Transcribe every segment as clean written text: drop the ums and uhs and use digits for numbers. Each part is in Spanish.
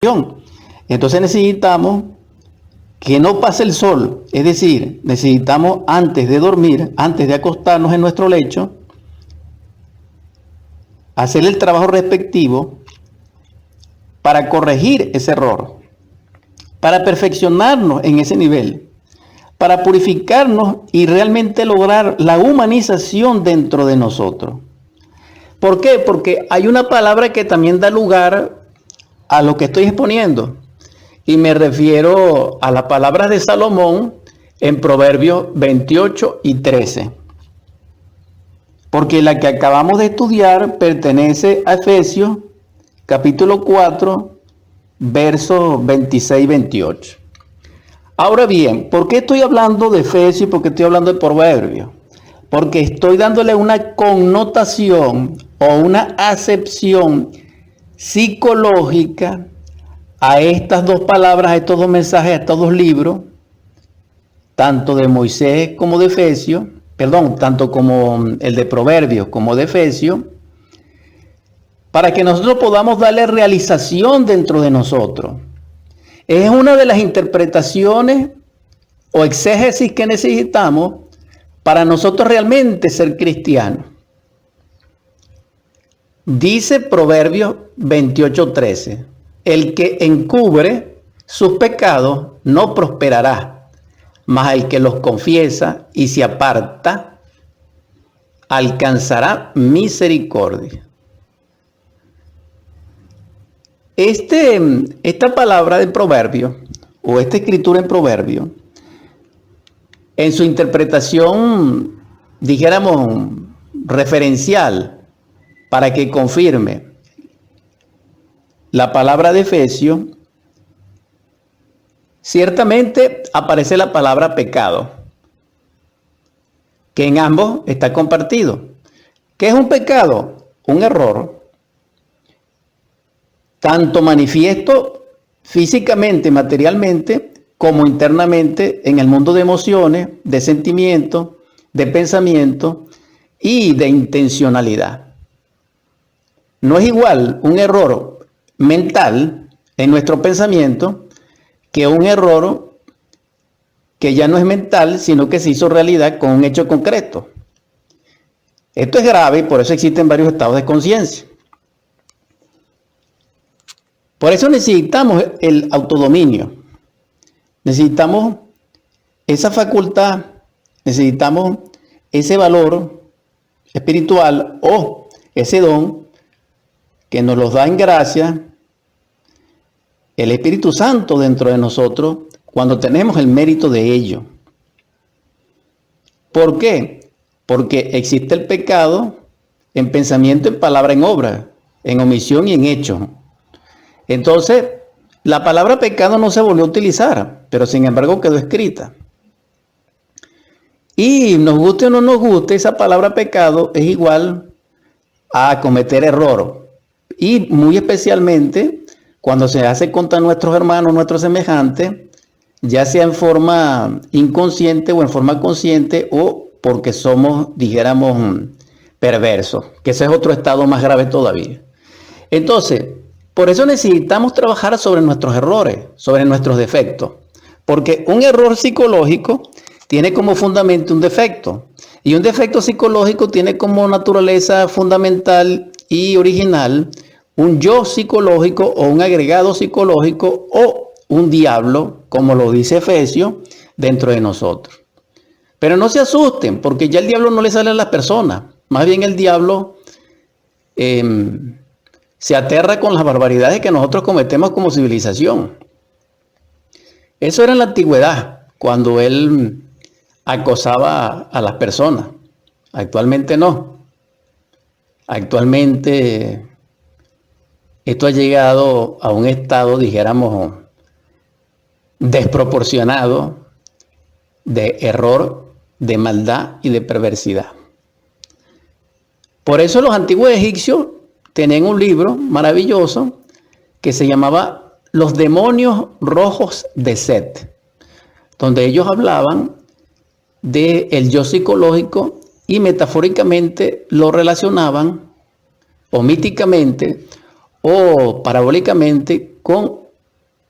Entonces necesitamos que no pase el sol, es decir, necesitamos antes de dormir, antes de acostarnos en nuestro lecho, hacer el trabajo respectivo para corregir ese error, para perfeccionarnos en ese nivel, para purificarnos y realmente lograr la humanización dentro de nosotros. ¿Por qué? Porque hay una palabra que también da lugar a lo que estoy exponiendo. Y me refiero a las palabras de Salomón en Proverbios 28 y 13. Porque la que acabamos de estudiar pertenece a Efesios capítulo 4, versos 26 y 28. Ahora bien, ¿por qué estoy hablando de Efesios y por qué estoy hablando de Proverbios? Porque estoy dándole una connotación o una acepción psicológica a estas dos palabras, a estos dos mensajes, a estos dos libros, tanto de Moisés como de Efesios, tanto como el de Proverbios como de Efesios, para que nosotros podamos darle realización dentro de nosotros. Es una de las interpretaciones o exégesis que necesitamos para nosotros realmente ser cristianos. Dice Proverbios 28:13, el que encubre sus pecados no prosperará, mas el que los confiesa y se aparta alcanzará misericordia. Esta palabra de Proverbio, o esta escritura en Proverbio, en su interpretación, dijéramos, referencial, para que confirme la palabra de Efesios, ciertamente aparece la palabra pecado, que en ambos está compartido. ¿Qué es un pecado? Un error, tanto manifiesto físicamente, materialmente, como internamente en el mundo de emociones, de sentimientos, de pensamiento y de intencionalidad. No es igual un error mental en nuestro pensamiento que un error que ya no es mental, sino que se hizo realidad con un hecho concreto. Esto es grave y por eso existen varios estados de conciencia. Por eso necesitamos el autodominio. Necesitamos esa facultad, necesitamos ese valor espiritual o ese don que nos los da en gracia el Espíritu Santo dentro de nosotros cuando tenemos el mérito de ello. ¿Por qué? Porque existe el pecado en pensamiento, en palabra, en obra, en omisión y en hecho. Entonces, la palabra pecado no se volvió a utilizar, pero sin embargo quedó escrita. Y nos guste o no nos guste, esa palabra pecado es igual a cometer error. Y muy especialmente cuando se hace contra nuestros hermanos, nuestros semejantes, ya sea en forma inconsciente o en forma consciente o porque somos, dijéramos, perversos, que ese es otro estado más grave todavía. Entonces, por eso necesitamos trabajar sobre nuestros errores, sobre nuestros defectos, porque un error psicológico tiene como fundamento un defecto y un defecto psicológico tiene como naturaleza fundamental y original un yo psicológico o un agregado psicológico o un diablo, como lo dice Efesios, dentro de nosotros. Pero no se asusten, porque ya el diablo no le sale a las personas. Más bien el diablo se aterra con las barbaridades que nosotros cometemos como civilización. Eso era en la antigüedad, cuando él acosaba a las personas. Actualmente no. Actualmente esto ha llegado a un estado, dijéramos, desproporcionado de error, de maldad y de perversidad. Por eso los antiguos egipcios tenían un libro maravilloso que se llamaba Los demonios rojos de Set, donde ellos hablaban del yo psicológico y metafóricamente lo relacionaban, o míticamente, o parabólicamente, con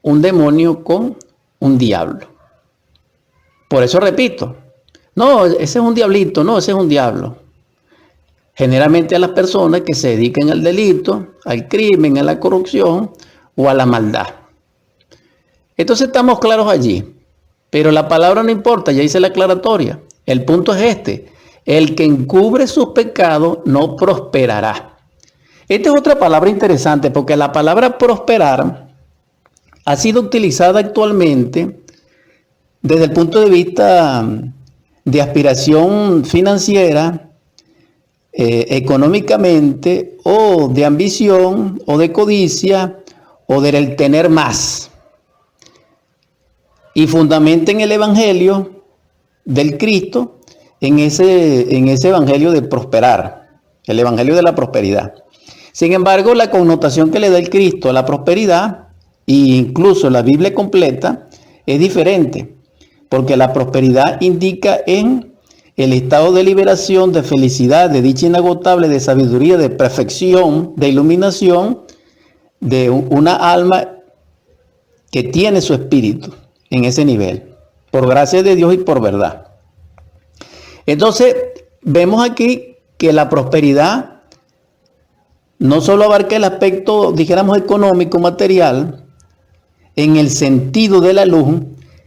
un demonio con un diablo. Por eso repito, no, ese es un diablito, no, ese es un diablo. Generalmente a las personas que se dedican al delito, al crimen, a la corrupción o a la maldad. Entonces estamos claros allí, pero la palabra no importa, ya hice la aclaratoria. El punto es este: el que encubre sus pecados no prosperará. Esta es otra palabra interesante, porque la palabra prosperar ha sido utilizada actualmente desde el punto de vista de aspiración financiera, económicamente, o de ambición, o de codicia, o del tener más. Y fundamenten el evangelio del Cristo en ese evangelio de prosperar, el evangelio de la prosperidad. Sin embargo, la connotación que le da el Cristo a la prosperidad, e incluso la Biblia completa, es diferente, porque la prosperidad indica en el estado de liberación, de felicidad, de dicha inagotable, de sabiduría, de perfección, de iluminación, de una alma que tiene su espíritu en ese nivel, por gracia de Dios y por verdad. Entonces, vemos aquí que la prosperidad no solo abarca el aspecto, dijéramos, económico, material, en el sentido de la luz,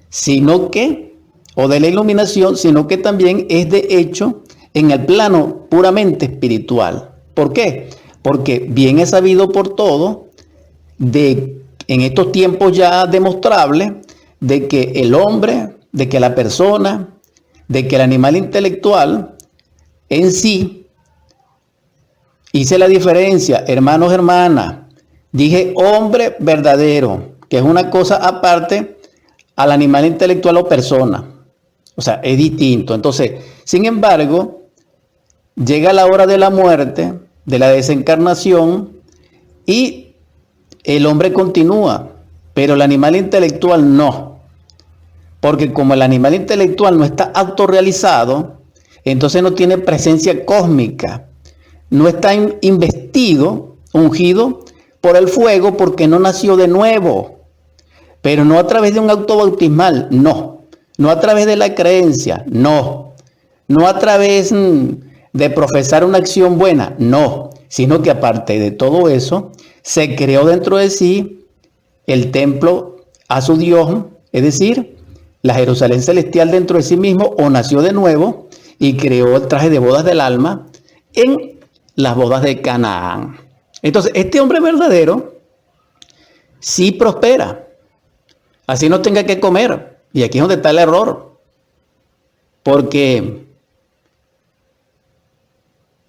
sino que, o de la iluminación, sino que también es de hecho en el plano puramente espiritual. ¿Por qué? Porque bien es sabido por todos, en estos tiempos ya demostrables, de que el hombre, de que la persona, de que el animal intelectual en sí, hice la diferencia, hermanos, hermanas, dije hombre verdadero, que es una cosa aparte al animal intelectual o persona. O sea, es distinto. Entonces, sin embargo, llega la hora de la muerte, de la desencarnación, y el hombre continúa, pero el animal intelectual no. Porque como el animal intelectual no está autorrealizado, entonces no tiene presencia cósmica, no está investido, ungido por el fuego, porque no nació de nuevo. Pero no a través de un acto bautismal, no. No a través de la creencia, no. No a través de profesar una acción buena, no. Sino que aparte de todo eso, se creó dentro de sí el templo a su Dios, es decir, la Jerusalén celestial dentro de sí mismo, o nació de nuevo y creó el traje de bodas del alma en las bodas de Canaán. Entonces, este hombre verdadero sí prospera, así no tenga que comer. Y aquí es donde está el error, porque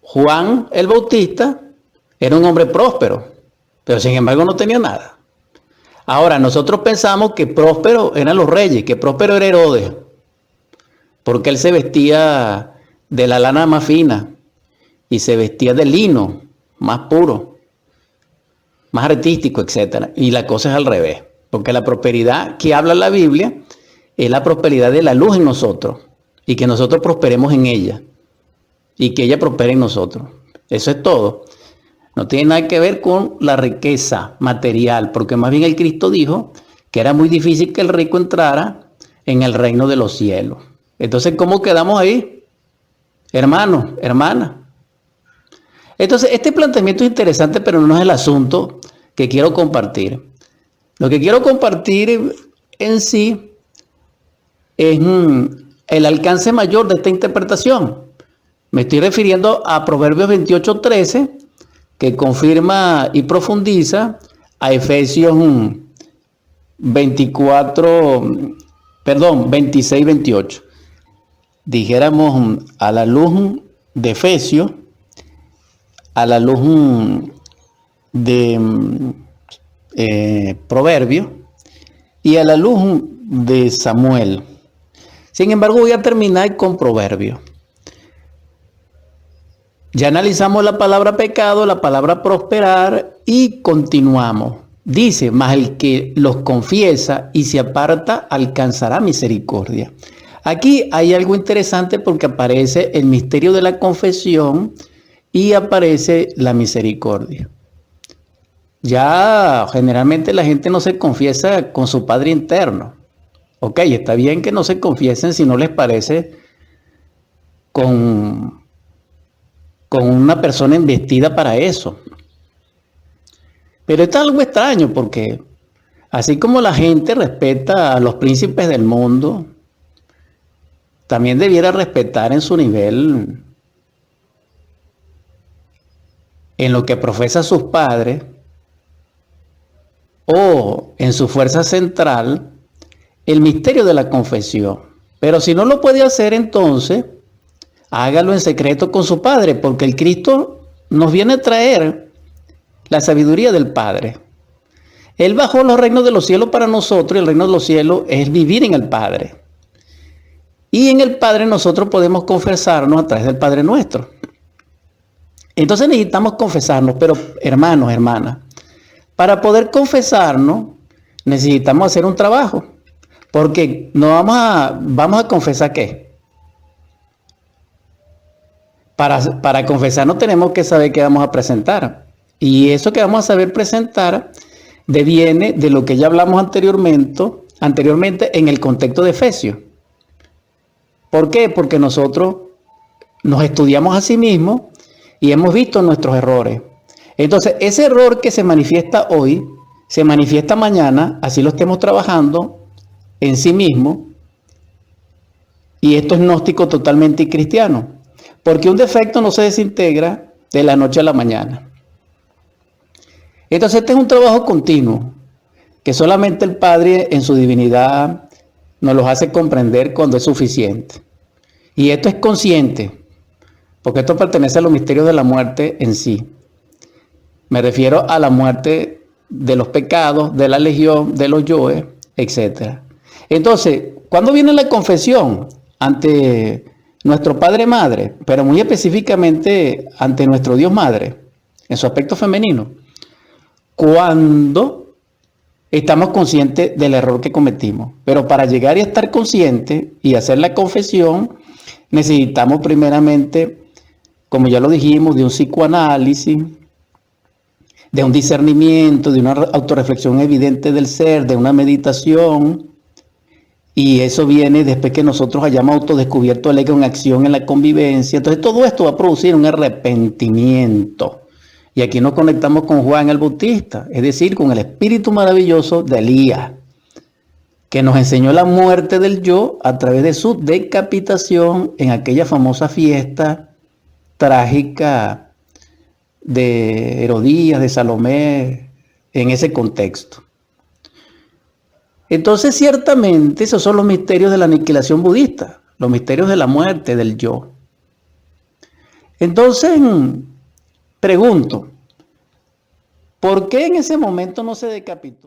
Juan el Bautista era un hombre próspero, pero sin embargo no tenía nada. Ahora, nosotros pensamos que próspero eran los reyes, que próspero era Herodes, porque él se vestía de la lana más fina y se vestía de lino más puro, más artístico, etc. Y la cosa es al revés, porque la prosperidad que habla la Biblia es la prosperidad de la luz en nosotros, y que nosotros prosperemos en ella, y que ella prospere en nosotros. Eso es todo. No tiene nada que ver con la riqueza material, porque más bien el Cristo dijo que era muy difícil que el rico entrara en el reino de los cielos. Entonces, ¿cómo quedamos ahí? Hermanos, hermanas. Entonces, este planteamiento es interesante, pero no es el asunto que quiero compartir. Lo que quiero compartir en sí es el alcance mayor de esta interpretación. Me estoy refiriendo a Proverbios 28:13, que confirma y profundiza a Efesios 26:28. Dijéramos a la luz de Efesios, a la luz de Proverbios y a la luz de Samuel. Sin embargo, voy a terminar con Proverbios. Ya analizamos la palabra pecado, la palabra prosperar y continuamos. Dice, mas el que los confiesa y se aparta alcanzará misericordia. Aquí hay algo interesante porque aparece el misterio de la confesión y aparece la misericordia. Ya generalmente la gente no se confiesa con su padre interno. Ok, está bien que no se confiesen si no les parece con, con una persona investida para eso. Pero esto es algo extraño porque así como la gente respeta a los príncipes del mundo, también debiera respetar en su nivel, en lo que profesa sus padres o en su fuerza central, el misterio de la confesión. Pero si no lo puede hacer, entonces hágalo en secreto con su Padre, porque el Cristo nos viene a traer la sabiduría del Padre. Él bajó los reinos de los cielos para nosotros y el reino de los cielos es vivir en el Padre. Y en el Padre nosotros podemos confesarnos a través del Padre nuestro. Entonces necesitamos confesarnos, pero hermanos, hermanas, para poder confesarnos necesitamos hacer un trabajo, porque no vamos a confesar qué. Para confesarnos tenemos que saber qué vamos a presentar. Y eso que vamos a saber presentar deviene de lo que ya hablamos anteriormente en el contexto de Efesios. ¿Por qué? Porque nosotros nos estudiamos a sí mismos y hemos visto nuestros errores. Entonces, ese error que se manifiesta hoy, se manifiesta mañana, así lo estemos trabajando en sí mismo. Y esto es gnóstico totalmente cristiano. Porque un defecto no se desintegra de la noche a la mañana. Entonces, este es un trabajo continuo, que solamente el Padre en su divinidad nos los hace comprender cuando es suficiente. Y esto es consciente, porque esto pertenece a los misterios de la muerte en sí. Me refiero a la muerte de los pecados, de la legión, de los yoes, etc. Entonces, ¿cuándo viene la confesión? Ante nuestro Padre Madre, pero muy específicamente ante nuestro Dios Madre, en su aspecto femenino. Cuando estamos conscientes del error que cometimos. Pero para llegar y estar conscientes y hacer la confesión, necesitamos primeramente, como ya lo dijimos, de un psicoanálisis, de un discernimiento, de una autorreflexión evidente del ser, de una meditación. Y eso viene después que nosotros hayamos autodescubierto el ego en acción en la convivencia. Entonces todo esto va a producir un arrepentimiento. Y aquí nos conectamos con Juan el Bautista, es decir, con el espíritu maravilloso de Elías, que nos enseñó la muerte del yo a través de su decapitación en aquella famosa fiesta trágica de Herodías, de Salomé, en ese contexto. Entonces, ciertamente, esos son los misterios de la aniquilación budista, los misterios de la muerte del yo. Entonces, pregunto, ¿por qué en ese momento no se decapitó?